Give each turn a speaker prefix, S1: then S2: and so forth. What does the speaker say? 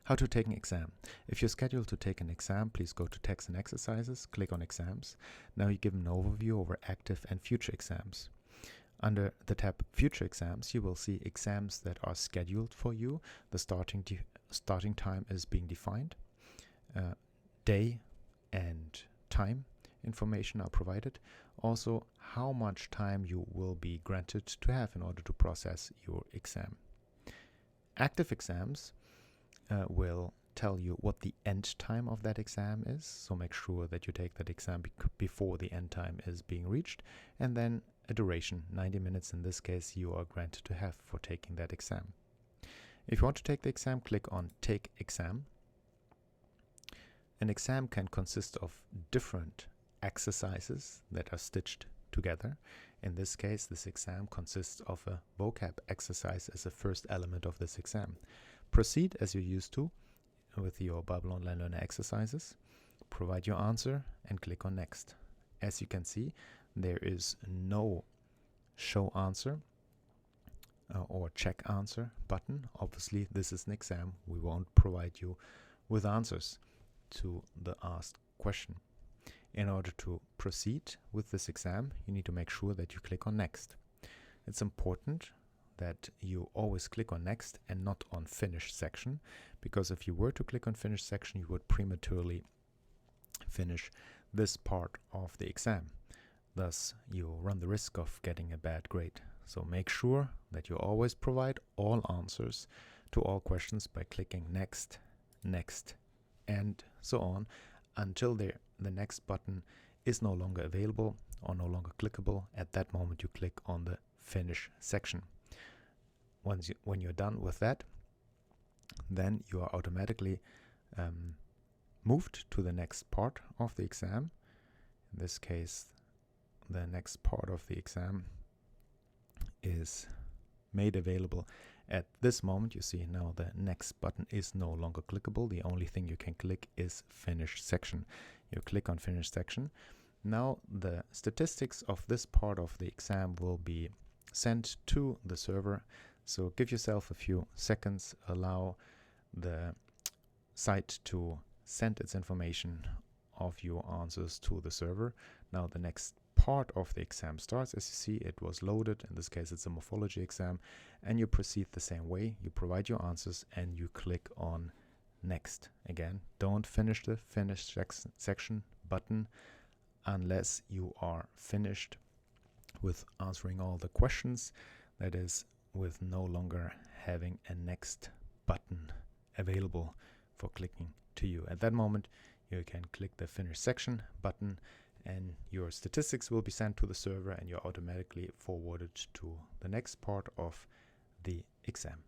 S1: How to take an exam. If you're scheduled to take an exam, please go to Text and Exercises, click on Exams. Now you give an overview over active and future exams. Under the tab Future Exams, you will see exams that are scheduled for you. The starting time is being defined. Day and time information are provided. Also, how much time you will be granted to have in order to process your exam. Active exams will tell you what the end time of that exam is, so make sure that you take that exam before the end time is being reached, and then a duration, 90 minutes in this case, you are granted to have for taking that exam. If you want to take the exam, click on Take Exam. An exam can consist of different exercises that are stitched together. In this case, this exam consists of a vocab exercise as the first element of this exam. Proceed as you used to with your Bible Online Learner exercises. Provide your answer and click on Next. As you can see, there is no Show Answer or Check Answer button. Obviously, this is an exam. We won't provide you with answers to the asked question. In order to proceed with this exam, you need to make sure that you click on Next. It's important that you always click on Next and not on Finish section, because if you were to click on Finish section, you would prematurely finish this part of the exam. Thus, you run the risk of getting a bad grade. So make sure that you always provide all answers to all questions by clicking Next, Next, and so on until the next button is no longer available or no longer clickable. At that moment, you click on the Finish section. When you're done with that, then you are automatically moved to the next part of the exam. In this case, the next part of the exam is made available at this moment. You see now the next button is no longer clickable. The only thing you can click is Finish section. You click on Finish section. Now the statistics of this part of the exam will be sent to the server. So give yourself a few seconds, allow the site to send its information of your answers to the server. Now the next part of the exam starts. As you see, it was loaded. In this case, it's a morphology exam, and you proceed the same way. You provide your answers and you click on Next. Again, don't finish the Finish section button unless you are finished with answering all the questions. That is, with no longer having a next button available for clicking to you. At that moment, you can click the Finish section button and your statistics will be sent to the server and you're automatically forwarded to the next part of the exam.